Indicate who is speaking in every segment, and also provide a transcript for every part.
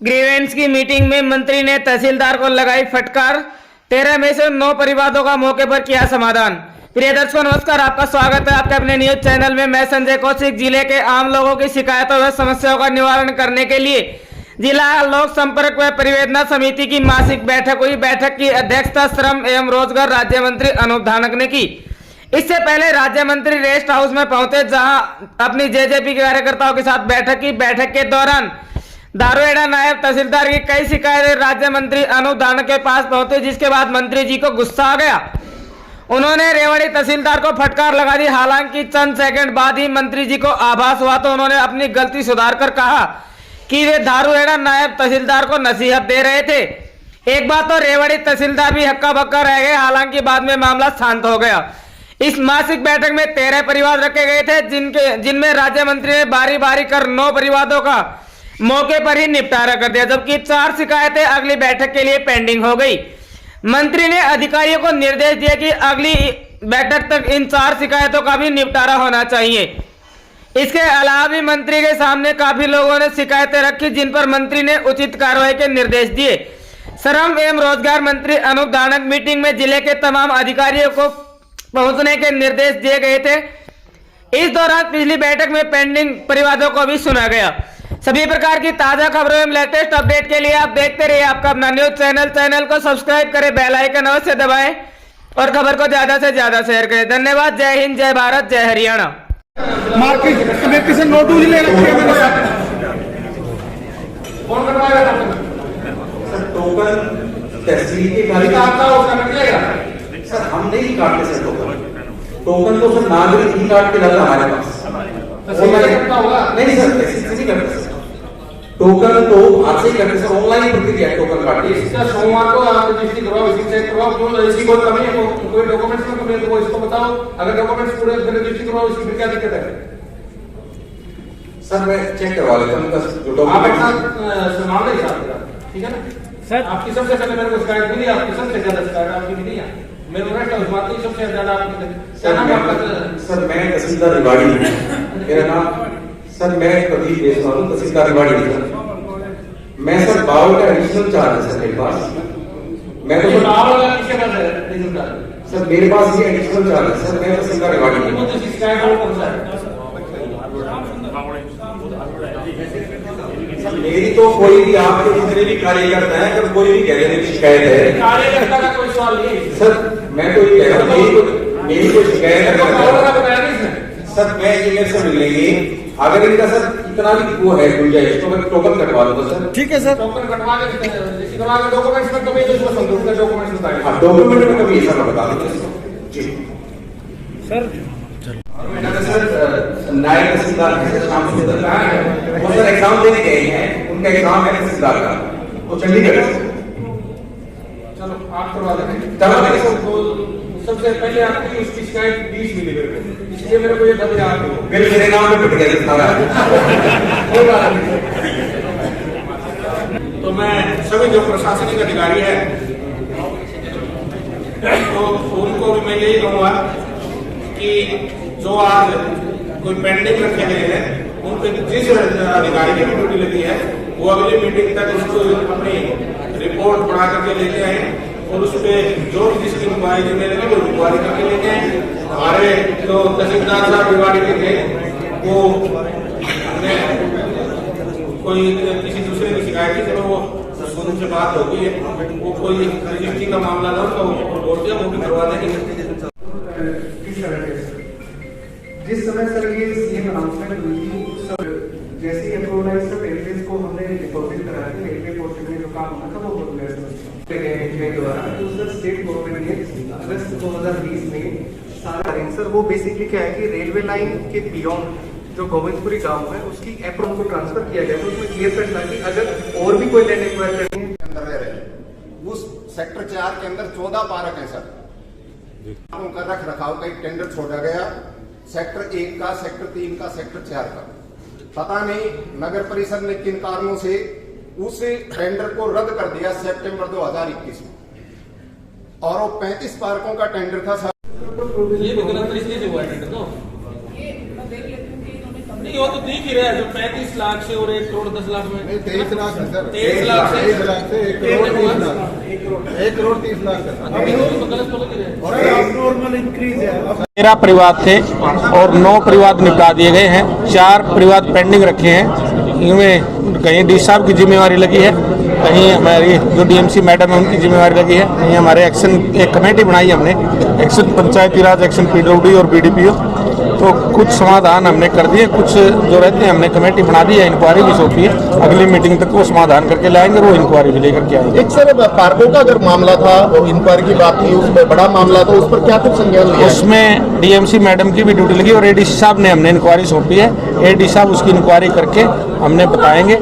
Speaker 1: Grievance की meeting में मंत्री ने तहसीलदार को लगाई फटकार। 13 में से 9 परिवादों का मौके पर किया समाधान। प्रिय दर्शकों नमस्कार, आपका स्वागत है आपके अपने न्यूज चैनल में। मैं संजय कौशिक। जिले के आम लोगों की शिकायतों व समस्याओं का निवारण करने के लिए जिला लोक संपर्क व परिवेदना समिति की मासिक बैठक हुई। बैठक की अध्यक्षता श्रम एवं रोजगार राज्य मंत्री अनूप धानक ने की। इससे पहले राज्य मंत्री रेस्ट हाउस में पहुंचे, जहां अपनी जेजेपी के कार्यकर्ताओं के साथ बैठक की। बैठक के दौरान दारुएड़ा नायब तहसीलदार की कई शिकायतें राज्य मंत्री अनूप धानक के पास पहुंचे, जिसके बाद मंत्री जी को गुस्सा आ गया। उन्होंने रेवाड़ी तहसीलदार को फटकार लगा दी। हालांकि चंद सेकंड बाद ही मंत्री जी को आभास हुआ तो उन्होंने अपनी गलती सुधार कर कहा कि वे दारुएड़ा नायब तहसीलदार को नसीहत दे रहे थे। एक बात तो रेवाड़ी तहसीलदार भी हक्का बक्का रह गए। हालांकि बाद में मामला शांत हो गया। इस मासिक बैठक में 13 परिवाद रखे गए थे, जिनमें राज्य मंत्री ने बारी बारी कर 9 परिवादों का मौके पर ही निपटारा कर दिया, जबकि 4 शिकायतें अगली बैठक के लिए पेंडिंग हो गई। मंत्री ने अधिकारियों को निर्देश दिया कि अगली बैठक तक इन 4 शिकायतों का भी निपटारा होना चाहिए। इसके अलावा भी मंत्री के सामने काफी लोगों ने शिकायतें रखी, जिन पर मंत्री ने उचित कार्रवाई के निर्देश दिए। श्रम एवं रोजगार मंत्री अनूप धानक मीटिंग में जिले के तमाम अधिकारियों को पहुंचने के निर्देश दिए गए थे। इस दौरान पिछली बैठक में पेंडिंग परिवादों को भी सुना गया। सभी प्रकार की ताजा खबरों एवं लेटेस्ट अपडेट के लिए आप देखते रहिए आपका अपना न्यूज चैनल को सब्सक्राइब करें, बेल आइकन अवश्य दबाएं और खबर को ज्यादा से ज्यादा शेयर करें। धन्यवाद। जय हिंद, जय भारत, जय हरियाणा।
Speaker 2: मार्केट कमेटी से नोटिस ले रखी है मैंने साथ।
Speaker 3: कौन करवाएगा सर? टोकन तहसील के गाड़ी का आपका उसका निकलेगा सर। हम नहीं काटते सर टोकन तो सर नागरिक ही काट के लाता हमारे पास। नहीं सर, तहसील नहीं करते सर। टोकन तो आपसे ही करते सर। ऑनलाइन प्रक्रिया टोकन काटिए। इसका सोमवार को आप रजिस्ट्री करवाओ, इसी चेक करवाओ। क्यों इसी कोई कमी है? कोई डॉक्यूमेंट्स में कमी है तो इसको बताओ। अगर डॉक्यूमेंट्स पूरे रजिस्ट्री करवाओ, इसकी फिर क्या दिक्कत है सर? मैं चेक करवा लेता हूँ। आप अपना सामान ले सकते हैं, ठीक है ना सर? आपकी सबसे पहले मेरे को शिकायत मिली, आपकी सबसे ज्यादा शिकायत आपकी मिली है। मेरे रेस्ट हाउस बात नहीं, सबसे ज्यादा आपकी सर। मैं तहसीलदार रिवाड़ी, मेरा नाम सर, मैं प्रदीप देशवाल हूँ, तहसीलदार रिवाड़ी। मैं सर बावल का एडिशनल चार्ज है सर मेरे पास। मैं तो सर मेरे पास ये एडिशनल चार्ज है सर। मैं तहसीलदार रिवाड़ी। मेरी तो कोई भी आपके जितने भी कार्यकर्ता है, जब कोई भी कह रहे शिकायत है, कार्यकर्ता का कोई सवाल नहीं सर। मैं तो ये कह रहा हूँ मेरी कोई शिकायत है सर। मैं ये से मिल लेंगे। अगर इनका सर इतना भी वो है गुंजाइश तो मैं टोकन कटवा दूंगा सर। ठीक है सर, टोकन कटवा के डॉक्यूमेंट्स में कभी डॉक्यूमेंट्स बताइए। डॉक्यूमेंट में कभी ऐसा बता देंगे जी सर। सर नायब तहसीलदार शाम को वो सर एग्जाम देने गए हैं, उनका एग्जाम है तहसीलदार का, वो चंडीगढ़ से। चलो आप करवा देंगे। सबसे पहले आपकी उसकी शिकायत 20 मिली मेरे को, इसलिए मेरे को ये डर याद हो मेरे नाम पे पिट गया सारा। तो मैं सभी जो प्रशासनिक अधिकारी है तो उनको भी मैं यही कहूँगा कि जो आज कोई पेंडिंग रखे गए हैं, उन पे जिस अधिकारी की ड्यूटी लगी है वो अगली मीटिंग तक उसको अपनी रिपोर्ट बना करके लेके आए और उस पे जो जिसकी इंक्वायरी जिम्मे लगी वो इंक्वायरी करके लेके आए। हमारे जो तहसीलदार साहब रिवाड़ी के थे वो कोई किसी दूसरे की शिकायत की, चलो वो उनसे बात हो गई है, वो कोई रजिस्ट्री का मामला था तो बोलते हैं वो भी करवा देंगे।
Speaker 4: जिस समय सर ये सीएम अनाउंसमेंट हुई थी, सर जैसे ही अप्रूवल आई सर रेलवे को हमने डिपॉजिट करा के रेलवे पोर्ट में जो काम होना था वो हो गया सर द्वारा। तो सर स्टेट गवर्नमेंट ने अगस्त 2020 में सारा सर वो बेसिकली क्या है कि रेलवे लाइन के बियॉन्ड जो गोविंदपुरी गांव है उसकी अप्रूवल को ट्रांसफर किया गया। तो उसमें क्लियर कट था कि अगर और भी कोई लैंड एक्वायर करनी है
Speaker 5: उस सेक्टर 4 के अंदर 14 पार्क है सर, उनका रख रखाव का एक टेंडर छोड़ा गया सेक्टर 1 का, सेक्टर 3 का, सेक्टर 4 का। पता नहीं नगर परिषद ने किन कारणों से उस टेंडर को रद्द कर दिया सितंबर 2021 में, और वो 35 पार्कों का टेंडर था सर।
Speaker 6: ये भी गलत इसलिए हुआ टेंडर तो
Speaker 2: नहीं वो तो दिख ही रहा है जो 35 लाख से और 1 करोड़ 10 लाख में
Speaker 6: 23 लाख है सर।
Speaker 2: 23 लाख से
Speaker 6: 23 लाख से 1 करोड़ 30 लाख 1 करोड़ 30 लाख है।
Speaker 2: अभी तो गलत बोल ही रहे हैं।
Speaker 6: और abnormal increase है।
Speaker 7: 13 परिवाद थे और 9 परिवाद निपटा दिए गए हैं। 4 परिवाद पेंडिंग रखे हैं। इनमें कहीं डी साहब की जिम्मेवारी लगी है, कहीं हमारी जो डीएमसी मैडम है उनकी जिम्मेवारी लगी है, कहीं हमारे एक्शन एक कमेटी बनाई हमने, एक्शन पंचायती राज, एक्शन पीडब्ल्यूडी और बीडीपीओ। तो कुछ समाधान हमने कर दिए, कुछ जो रहते हैं हमने कमेटी बना दी है, इंक्वायरी भी सौंपी है। अगली मीटिंग तक वो समाधान करके लाएंगे, वो इंक्वायरी भी लेकर के आएंगे।
Speaker 6: एक सर पार्कों का अगर मामला था और इंक्वायरी की बात थी, उसमें बड़ा मामला था, उस पर क्या कुछ संज्ञान लिया?
Speaker 7: उसमें डीएमसी मैडम की भी ड्यूटी लगी और एडीसी साहब ने हमने इंक्वायरी सौंपी है। एडीसी साहब उसकी इंक्वायरी करके हमने बताएंगे।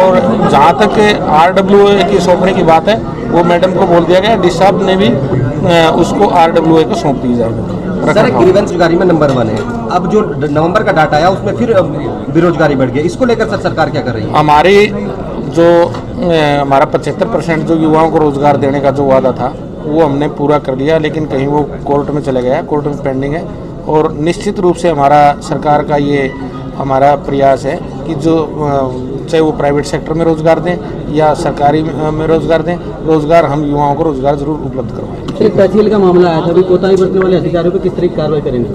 Speaker 7: और जहाँ तक आरडब्ल्यूए की सौंपने की बात है, वो मैडम को बोल दिया गया, डीसी साहब ने भी उसको आरडब्ल्यूए को सौंप दी जाएगी।
Speaker 8: सर ग्रीवेंस बेरोजगारी में नंबर 1 है। अब जो नवंबर का डाटा आया उसमें फिर बेरोजगारी बढ़ गई, इसको लेकर सर सरकार क्या कर रही है?
Speaker 7: हमारी जो हमारा 75% जो युवाओं को रोजगार देने का जो वादा था वो हमने पूरा कर लिया, लेकिन कहीं वो कोर्ट में चले गया, कोर्ट में पेंडिंग है। और निश्चित रूप से हमारा सरकार का ये हमारा प्रयास है कि जो चाहे वो प्राइवेट सेक्टर में रोजगार दें या सरकारी में रोजगार दें, रोजगार हम युवाओं को रोजगार जरूर उपलब्ध करवाएं।
Speaker 9: एक तहसील का मामला आया था, अभी कोताही बरतने वाले अधिकारियों पर किस तरह की कार्रवाई करेंगे?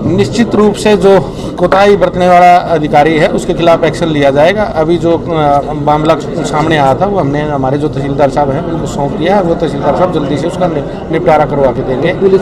Speaker 7: निश्चित रूप से जो कोताही बरतने वाला अधिकारी है उसके खिलाफ एक्शन लिया जाएगा। अभी जो मामला सामने आया था वो हमने हमारे जो तहसीलदार साहब हैं उनको सौंप दिया है। वो तहसीलदार साहब जल्दी से उसका निपटारा करवा के देंगे।